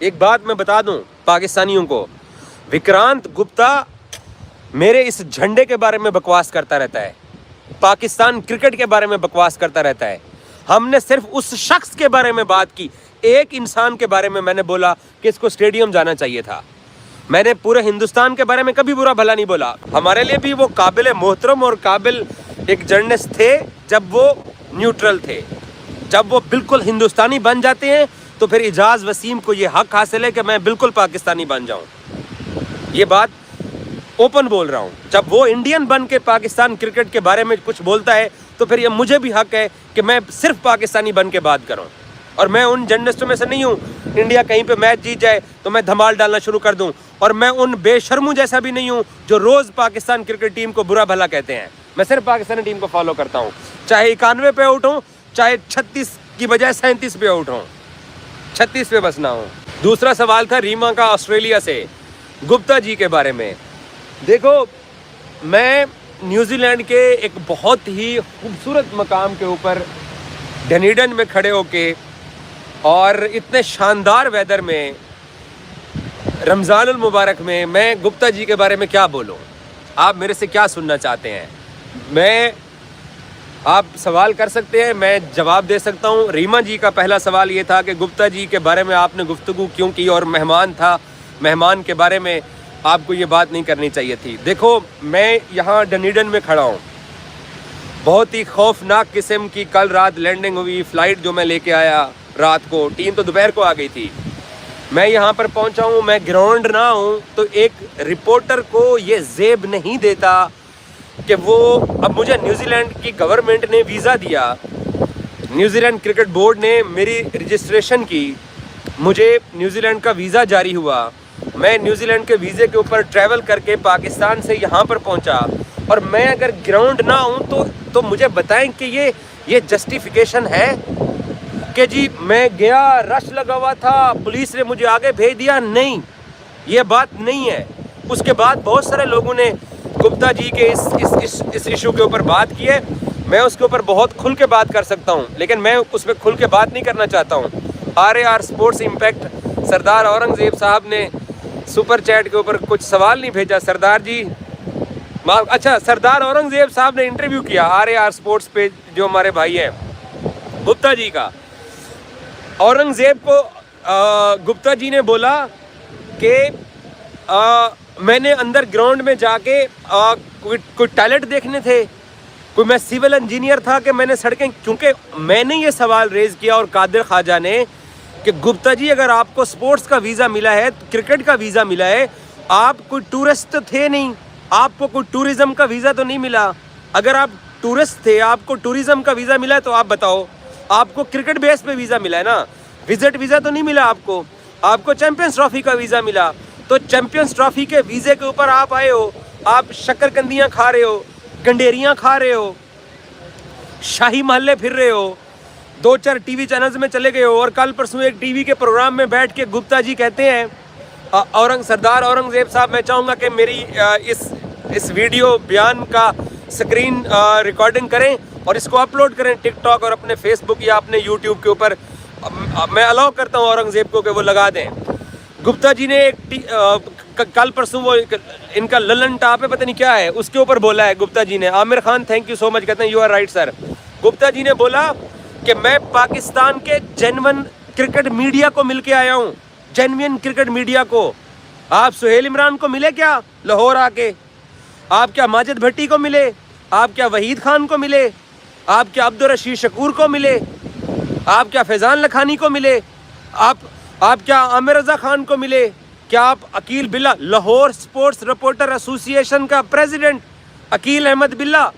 ایک بات میں بتا دوں پاکستانیوں کو، وکرانت گپتا میرے اس جھنڈے کے بارے میں بکواس کرتا رہتا ہے، پاکستان کرکٹ کے بارے میں بکواس کرتا رہتا ہے. ہم نے صرف اس شخص کے بارے میں بات کی، ایک انسان کے بارے میں نے بولا کہ اس کو اسٹیڈیم جانا چاہیے تھا. میں نے پورے ہندوستان کے بارے میں کبھی برا بھلا نہیں بولا. ہمارے لیے بھی وہ قابل محترم اور قابل ایک جرنلسٹ تھے جب وہ نیوٹرل تھے. جب وہ بالکل ہندوستانی بن جاتے ہیں تو پھر اعجاز وسیم کو یہ حق حاصل ہے کہ میں بالکل پاکستانی بن جاؤں. یہ بات اوپن بول رہا ہوں. جب وہ انڈین بن کے پاکستان کرکٹ کے بارے میں کچھ بولتا ہے تو پھر یہ مجھے بھی حق ہے کہ میں صرف پاکستانی بن کے بات کروں. اور میں ان جرنلسٹوں میں سے نہیں ہوں انڈیا کہیں پہ میچ جیت جائے تو میں دھمال ڈالنا شروع کر دوں. اور میں ان بے شرموں جیسا بھی نہیں ہوں جو روز پاکستان کرکٹ ٹیم کو برا بھلا کہتے ہیں. میں صرف پاکستانی ٹیم کو فالو کرتا ہوں، چاہے 91 پہ آؤٹ ہوں، چاہے 36 کی بجائے 37 پہ آؤٹ ہوں، 36 پہ بس نہ ہوں. دوسرا سوال تھا ریما کا آسٹریلیا سے، گپتا جی کے بارے میں. دیکھو، میں نیوزی لینڈ کے ایک بہت ہی خوبصورت مقام کے اوپر ڈنیڈن میں کھڑے ہو کے اور اتنے شاندار ویدر میں رمضان المبارک میں گپتا جی کے بارے میں کیا بولوں؟ آپ میرے سے کیا سننا چاہتے ہیں؟ آپ سوال کر سکتے ہیں، میں جواب دے سکتا ہوں. ریما جی کا پہلا سوال یہ تھا کہ گپتا جی کے بارے میں آپ نے گفتگو کیوں کی، اور مہمان تھا، مہمان کے بارے میں آپ کو یہ بات نہیں کرنی چاہیے تھی. دیکھو، میں یہاں ڈنیڈن میں کھڑا ہوں، بہت ہی خوفناک قسم کی کل رات لینڈنگ ہوئی فلائٹ جو میں لے کے آیا رات کو، ٹیم تو دوپہر کو آ گئی تھی. میں یہاں پر پہنچا ہوں، میں گراؤنڈ نہ ہوں تو ایک رپورٹر کو یہ زیب نہیں دیتا کہ وہ اب مجھے نیوزی لینڈ کی گورنمنٹ نے ویزا دیا، نیوزی لینڈ کرکٹ بورڈ نے میری رجسٹریشن کی، مجھے نیوزی لینڈ کا ویزا جاری ہوا، میں نیوزی لینڈ کے ویزے کے اوپر ٹریول کر کے پاکستان سے یہاں پر پہنچا، اور میں اگر گراؤنڈ نہ ہوں تو مجھے بتائیں کہ یہ جسٹیفیکیشن ہے کہ جی میں گیا، رش لگا ہوا تھا، پولیس نے مجھے آگے بھیج دیا؟ نہیں، یہ بات نہیں ہے. اس کے بعد بہت سارے لوگوں نے گپتا جی کے اس ایشو کے اوپر بات کی ہے. میں اس کے اوپر بہت کھل کے بات کر سکتا ہوں، لیکن میں اس پہ کھل کے بات نہیں کرنا چاہتا ہوں. RAR اسپورٹس امپیکٹ سردار اورنگزیب صاحب نے سپر چیٹ کے اوپر کچھ سوال نہیں بھیجا. سردار جی، اچھا، سردار اورنگزیب صاحب نے انٹرویو کیا RAR اسپورٹس پہ، جو ہمارے بھائی ہیں گپتا جی کا. اورنگزیب کو گپتا جی نے بولا کہ میں نے اندر گراؤنڈ میں جا کے کوئی ٹیلنٹ دیکھنے تھے، کوئی میں سول انجینئر تھا کہ میں نے سڑکیں، کیونکہ میں نے یہ سوال ریز کیا اور قادر خواجہ نے کہ گپتا جی اگر آپ کو سپورٹس کا ویزا ملا ہے، کرکٹ کا ویزا ملا ہے، آپ کوئی ٹورسٹ تو تھے نہیں، آپ کو کوئی ٹوریزم کا ویزا تو نہیں ملا. اگر آپ ٹورسٹ تھے، آپ کو ٹوریزم کا ویزا ملا ہے تو آپ بتاؤ. آپ کو کرکٹ بیس پہ ویزا ملا ہے نا، وزٹ ویزا تو نہیں ملا آپ کو چیمپئنز ٹرافی کا ویزا ملا. تو چیمپئنز ٹرافی کے ویزے کے اوپر آپ آئے ہو، آپ شکر کندیاں کھا رہے ہو، گنڈیریاں کھا رہے ہو، شاہی محلے پھر رہے ہو، 2-4 ٹی وی چینلز میں چلے گئے ہو، اور کل پرسوں ایک ٹی وی کے پروگرام میں بیٹھ کے گپتا جی کہتے ہیں، سردار اورنگزیب صاحب، میں چاہوں گا کہ میری اس ویڈیو بیان کا سکرین ریکارڈنگ کریں اور اس کو اپلوڈ کریں ٹک ٹاک اور اپنے فیس بک یا اپنے یوٹیوب کے اوپر. میں الاؤ کرتا ہوں اورنگزیب کو کہ وہ لگا دیں. گپتا جی نے کل پرسوں وہ ان کا للن ٹاپ ہے، پتہ نہیں کیا ہے، اس کے اوپر بولا ہے گپتا جی نے. Aamir Khan thank you so much, کہتے ہیں you are right sir. Gupta ji نے بولا کہ میں پاکستان کے جینون کرکٹ میڈیا کو مل کے آیا ہوں، جینوین کرکٹ میڈیا کو. آپ سہیل عمران کو ملے کیا لاہور آ کے؟ آپ کیا ماجد بھٹی کو ملے؟ آپ کیا وحید خان کو ملے؟ آپ کیا عبدالرشید شکور کو ملے؟ آپ کیا فیضان لکھانی کو ملے؟ آپ کیا عامر رضا خان کو ملے؟ کیا آپ عقیل بلّہ، لاہور سپورٹس رپورٹر ایسوسی ایشن کا پریزیڈنٹ عقیل احمد بلّہ،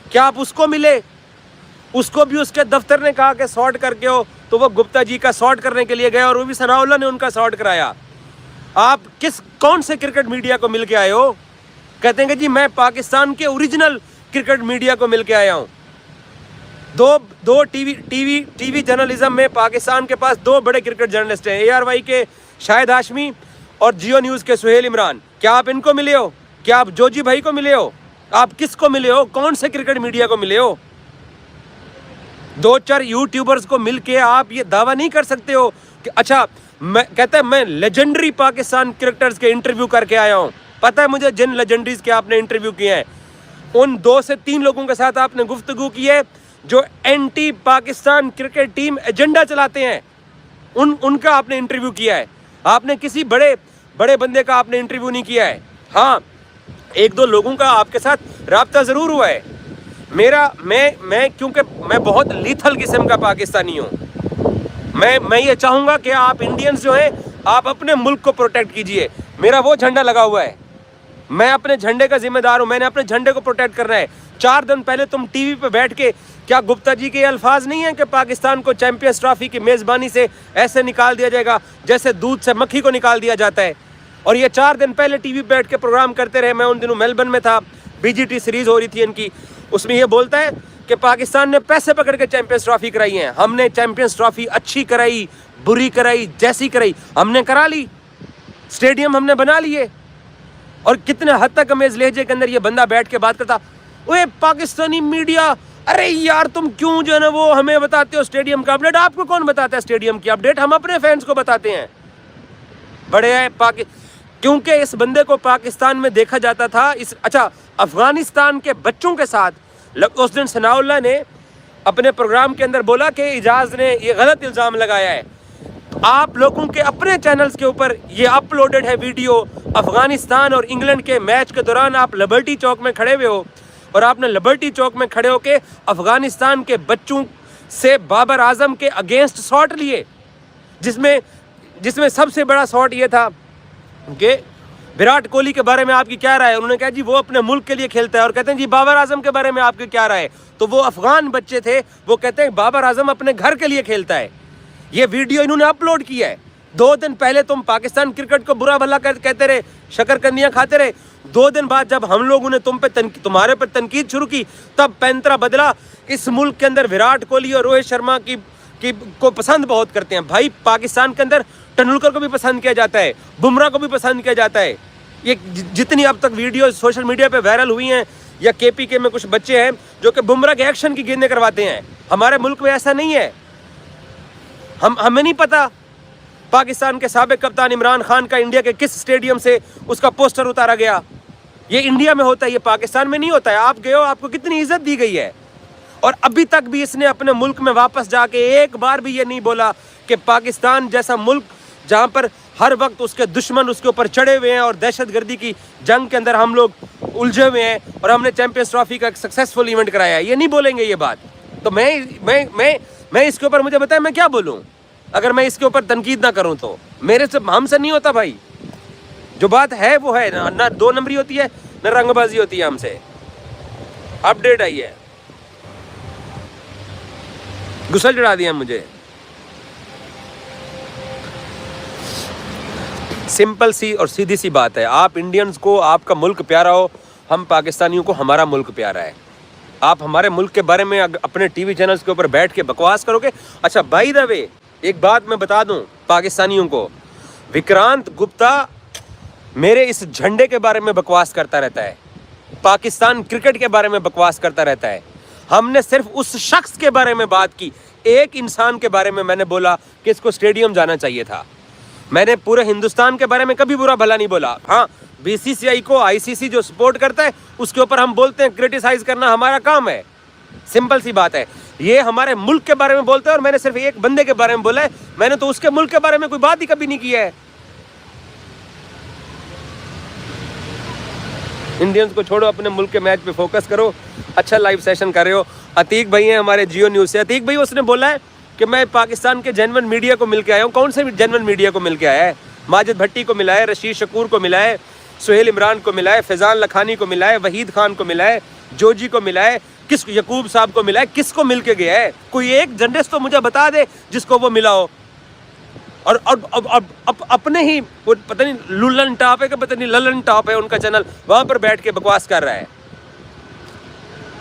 کیا آپ اس کو ملے؟ اس کو بھی اس کے دفتر نے کہا کہ سارٹ کر کے ہو، تو وہ گپتا جی کا سارٹ کرنے کے لیے گئے اور وہ بھی ثناء اللہ نے ان کا سارٹ کرایا. آپ کون سے کرکٹ میڈیا کو مل کے آئے ہو؟ کہتے ہیں کہ جی میں پاکستان کے اوریجنل کرکٹ میڈیا کو مل کے آیا ہوں. دو ٹی وی جرنلزم میں پاکستان کے پاس 2 بڑے کرکٹ جرنلسٹ ہیں، ARY کے شاہد ہاشمی اور جیو نیوز کے سہیل عمران. کیا آپ ان کو ملے ہو؟ کیا آپ جوجی بھائی کو ملے ہو؟ آپ کس کو ملے ہو؟ کون سے کرکٹ میڈیا کو ملے ہو؟ 2-4 یوٹیوبرز کو مل کے آپ یہ دعویٰ نہیں کر سکتے ہو کہ اچھا میں کہتا ہے میں لیجنڈری پاکستان کرکٹرز کے انٹرویو کر کے آیا ہوں. پتہ ہے مجھے جن لیجنڈریز کے آپ نے انٹرویو کیے ہیں ان 2 سے 3 لوگوں کے ساتھ آپ نے گفتگو کی ہے جو anti Pakistan cricket team agenda چلاتے ہیں. ان کا آپ نے انٹرویو کیا ہے. آپ نے کسی بڑے بندے کا آپ نے انٹرویو نہیں کیا ہے. ہاں 1-2 لوگوں کا آپ کے ساتھ رابطہ ضرور ہوا ہے. میں کیونکہ میں بہت لیتھل قسم کا پاکستانی ہوں. میں یہ چاہوں گا کہ آپ انڈینز جو ہیں آپ اپنے ملک کو پروٹیکٹ کیجئے. میرا وہ جھنڈا لگا ہوا ہے, میں اپنے جھنڈے کا ذمہ دار ہوں. میں نے اپنے جھنڈے کو پروٹیکٹ کرنا ہے. 4 دن پہلے تم ٹی وی پہ بیٹھ کے, کیا گپتا جی کے یہ الفاظ نہیں ہیں کہ پاکستان کو چیمپئنز ٹرافی کی میزبانی سے ایسے نکال دیا جائے گا جیسے دودھ سے مکھی کو نکال دیا جاتا ہے؟ اور یہ 4 دن پہلے ٹی وی پہ بیٹھ کے پروگرام کرتے رہے. میں ان دنوں میلبرن میں تھا, BGT سیریز ہو رہی تھی ان کی, اس میں یہ بولتا ہے کہ پاکستان نے پیسے پکڑ کے چیمپئنز ٹرافی کرائی ہیں. ہم نے چیمپئنز ٹرافی اچھی کرائی, بری کرائی, جیسی کرائی ہم نے کرا لی. اسٹیڈیم ہم نے بنا لیے. اور کتنے حد تک امیز لہجے کے اندر یہ بندہ بیٹھ کے بات کرتا, اوے پاکستانی میڈیا, ارے یار تم کیوں جو ہے نا وہ ہمیں بتاتے ہو اسٹیڈیم کا اپڈیٹ. آپ کو کون بتاتا ہے اسٹیڈیم کی اپڈیٹ؟ ہم اپنے فینس کو بتاتے ہیں. بڑے ہیں کیونکہ اس بندے کو پاکستان میں دیکھا جاتا تھا. اچھا, افغانستان کے بچوں کے ساتھ اس دن ثناء اللہ نے اپنے پروگرام کے اندر بولا کہ اعجاز نے یہ غلط الزام لگایا ہے. آپ لوگوں کے اپنے چینلز کے اوپر یہ اپلوڈڈ ہے ویڈیو. افغانستان اور انگلینڈ کے میچ کے دوران آپ لبرٹی چوک میں کھڑے ہوئے ہو اور آپ نے لبرٹی چوک میں کھڑے ہو کے افغانستان کے بچوں سے بابر اعظم کے اگینسٹ شاٹ لیے, جس میں سب سے بڑا شاٹ یہ تھا کہ وراٹ کوہلی کے بارے میں آپ کی کیا رائے ہے؟ انہوں نے کہا جی وہ اپنے ملک کے لیے کھیلتا ہے. اور کہتے ہیں جی بابر اعظم کے بارے میں آپ کی کیا رائے ہے؟ تو وہ افغان بچے تھے, وہ کہتے ہیں بابر اعظم اپنے گھر کے لیے کھیلتا ہے. یہ ویڈیو انہوں نے اپلوڈ کیا ہے. 2 دن پہلے تم پاکستان کرکٹ کو برا بھلا کہتے رہے, شکر کندیاں کھاتے رہے. 2 دن بعد جب ہم لوگوں نے تمہارے پر تنقید شروع کی تب پینترا بدلا. اس ملک کے اندر وراٹ کوہلی اور روہت شرما کو پسند بہت کرتے ہیں. بھائی پاکستان کے اندر ٹنڈولکر کو بھی پسند کیا جاتا ہے, بمراہ کو بھی پسند کیا جاتا ہے. یہ جتنی اب تک ویڈیو سوشل میڈیا پہ وائرل ہوئی ہیں, یا KPK میں کچھ بچے ہیں جو کہ بمراہ کے ایکشن کی گیندیں کرواتے ہیں. ہمارے ملک میں ایسا نہیں ہے. ہمیں نہیں پتا پاکستان کے سابق کپتان عمران خان کا انڈیا کے کس اسٹیڈیم سے اس کا پوسٹر اتارا گیا. یہ انڈیا میں ہوتا ہے, یہ پاکستان میں نہیں ہوتا ہے. آپ گئے ہو, آپ کو کتنی عزت دی گئی ہے, اور ابھی تک بھی اس نے اپنے ملک میں واپس جا کے ایک بار بھی یہ نہیں بولا کہ پاکستان جیسا ملک جہاں پر ہر وقت اس کے دشمن اس کے اوپر چڑھے ہوئے ہیں اور دہشت گردی کی جنگ کے اندر ہم لوگ الجھے ہوئے ہیں اور ہم نے چیمپئنز ٹرافی کا ایک سکسیسفل ایونٹ کرایا ہے, یہ نہیں بولیں گے یہ بات. تو میں اس کے اوپر, مجھے بتائیں میں کیا بولوں اگر میں اس کے اوپر تنقید نہ کروں تو؟ میرے سے ہم سے نہیں ہوتا بھائی. جو بات ہے وہ ہے, نہ 2 نمبری ہوتی ہے نہ رنگ بازی ہوتی ہے. ہم سے اپڈیٹ آئی ہے, غسل چڑھا دیا مجھے. سمپل سی اور سیدھی سی بات ہے. آپ انڈینز کو آپ کا ملک پیارا ہو, ہم پاکستانیوں کو ہمارا ملک پیارا ہے. آپ ہمارے ملک کے بارے میں اپنے ٹی وی چینلز کے اوپر بیٹھ کے بکواس کرو گے. اچھا بائی دا وے ایک بات میں بتا دوں پاکستانیوں کو, وکرانت گپتا میرے اس جھنڈے کے بارے میں بکواس کرتا رہتا ہے, پاکستان کرکٹ کے بارے میں بکواس کرتا رہتا ہے. ہم نے صرف اس شخص کے بارے میں بات کی, ایک انسان کے بارے میں نے بولا کہ اس کو اسٹیڈیم جانا چاہیے تھا. میں نے پورے ہندوستان کے بارے میں کبھی برا بھلا نہیں بولا. ہاں BCCI کو ICC جو سپورٹ کرتا ہے اس کے اوپر ہم بولتے ہیں, کرٹیسائز کرنا ہمارا کام ہے. سمپل سی بات ہے. یہ ہمارے ملک کے بارے میں بولتے ہیں اور میں نے صرف ایک بندے کے بارے میں بولا ہے. میں نے تو اس کے ملک کے بارے میں کوئی بات ہی کبھی نہیں کی ہے. انڈینز کو چھوڑو, اپنے ملک کے میچ پہ فوکس کرو. اچھا لائیو سیشن کر رہے ہو. عتیق بھائی ہیں ہمارے جیو نیوز سے. عتیق بھائی اس نے بولا ہے کہ میں پاکستان کے جینون میڈیا کو مل کے آیا ہوں. کون سے جینون میڈیا کو مل کے آیا ہے؟ ماجد بھٹی کو ملا ہے, رشید شکور کو ملا ہے, سہیل عمران کو ملا ہے, فیضان لکھانی کو ملا ہے, وحید خان کو ملا ہے, جوجی کو ملا ہے, یعقوب صاحب کو ملا ہے. کس کو مل کے گیا ہے؟ کوئی ایک جرنلسٹ تو مجھے بتا دے جس کو وہ ملا ہو. اور اپنے ہی پتہ نہیں للن ٹاپ ہے کہ پتہ نہیں للن ٹاپ ہے ان کا چینل, وہاں پر بیٹھ کے بکواس کر رہا ہے.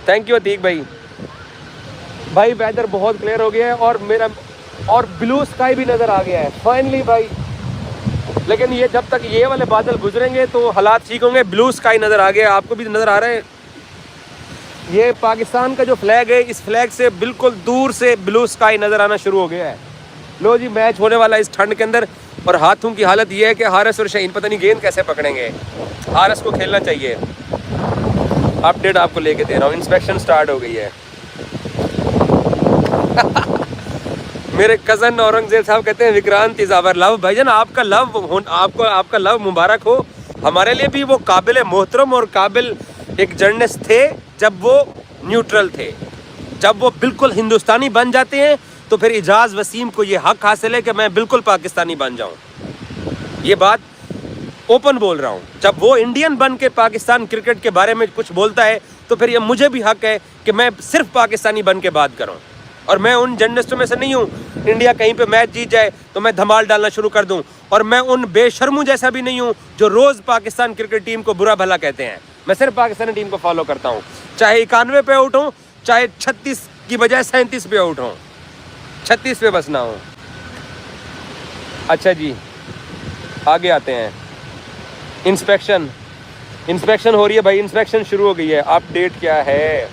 تھینک یو عتیق بھائی. بھائی ویدر بہت کلیئر ہو گیا ہے اور بلو اسکائی بھی نظر آ گیا ہے فائنلی بھائی. لیکن یہ جب تک یہ والے بادل گزریں گے تو حالات ٹھیک ہوں گے. بلو اسکائی نظر آ گیا, آپ کو بھی نظر آ رہا ہے. یہ پاکستان کا جو فلیگ ہے, اس فلیگ سے بالکل دور سے بلو اسکائی نظر آنا شروع ہو گیا ہے. لو جی میچ ہونے والا ہے اس ٹھنڈ کے اندر. اور ہاتھوں کی حالت یہ ہے کہ حارث اور شہین پتہ نہیں گیند کیسے پکڑیں گے. حارث کو کھیلنا چاہیے. اپڈیٹ آپ کو لے کے دے رہا ہوں. انسپیکشن سٹارٹ ہو گئی ہے. میرے کزن اورنگزیب صاحب کہتے ہیں وکرانت از آور لو. بھائی جان آپ کا لو، آپ کا لو مبارک ہو. ہمارے لیے بھی وہ قابل محترم اور قابل ایک جرنلسٹ تھے جب وہ نیوٹرل تھے. جب وہ بالکل ہندوستانی بن جاتے ہیں تو پھر اعجاز وسیم کو یہ حق حاصل ہے کہ میں بالکل پاکستانی بن جاؤں. یہ بات اوپن بول رہا ہوں. جب وہ انڈین بن کے پاکستان کرکٹ کے بارے میں کچھ بولتا ہے تو پھر یہ مجھے بھی حق ہے کہ میں صرف پاکستانی بن کے بات کروں. اور میں ان جرنلسٹوں میں سے نہیں ہوں انڈیا کہیں پہ میچ جیت جائے تو میں دھمال ڈالنا شروع کر دوں. اور میں ان بے شرموں جیسا بھی نہیں ہوں جو روز پاکستان کرکٹ ٹیم کو برا بھلا کہتے ہیں. میں صرف پاکستانی ٹیم کو فالو کرتا ہوں، چاہے 91 پہ آؤٹ ہوں، چاہے 36 کی بجائے 37 پہ آؤٹ ہوں، 36 پہ بس نہ ہوں. اچھا جی آگے آتے ہیں. انسپیکشن ہو رہی ہے بھائی. انسپیکشن شروع ہو گئی ہے. اپ ڈیٹ کیا ہے؟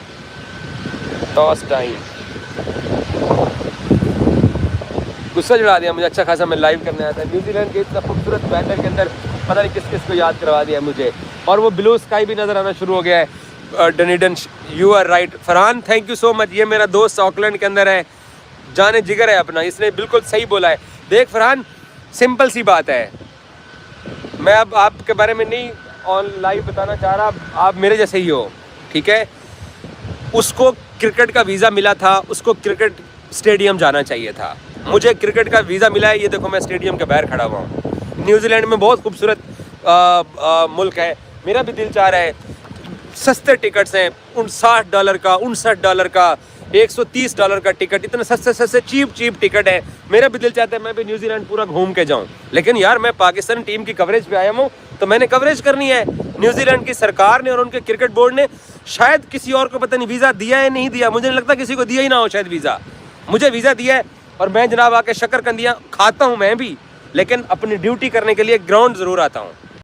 Toss time. غصہ چڑھا دیا مجھے اچھا خاصا. میں لائیو کرنے آیا تھا. نیوزی لینڈ کے اتنا خوبصورت ویدر کے اندر پتہ نہیں کس کس کو یاد کروا دیا مجھے. اور وہ بلو اسکائی بھی نظر آنا شروع ہو گیا ہے. Dunedin you are right. Farhan thank you so much. یہ میرا دوست آکلینڈ کے اندر ہے، جانے جگر ہے اپنا. اس نے بالکل صحیح بولا ہے. دیکھ فرحان سمپل سی بات ہے. میں اب آپ کے بارے میں نہیں آن لائیو بتانا چاہ رہا. آپ میرے جیسے ہی ہو، ٹھیک ہے. اس کو کرکٹ کا ویزا ملا تھا، اس کو کرکٹ اسٹیڈیم جانا چاہیے تھا. مجھے کرکٹ کا ویزا ملا ہے. یہ دیکھو میں اسٹیڈیم کے باہر کھڑا ہوا ہوں. نیوزی لینڈ میں بہت خوبصورت ملک ہے. میرا بھی دل چاہ رہا ہے. سستے ٹکٹس ہیں $60 کا، $59 کا، $130 کا ٹکٹ. اتنے سستے چیپ ٹکٹ ہے. میرا بھی دل چاہتا ہے میں بھی نیوزی لینڈ پورا گھوم کے جاؤں. لیکن یار میں پاکستان ٹیم کی کوریج پہ آیا ہوں تو میں نے کوریج کرنی ہے. نیوزی لینڈ کی سرکار نے اور ان کے کرکٹ بورڈ نے شاید کسی اور کو پتہ نہیں ویزا دیا ہے نہیں دیا. مجھے نہیں لگتا کسی کو دیا ہی نہ ہو شاید ویزا. مجھے ویزا دیا ہے اور میں جناب آ کے شکر کندیاں کھاتا ہوں میں بھی، لیکن اپنی ڈیوٹی کرنے کے لیے گراؤنڈ ضرور آتا ہوں.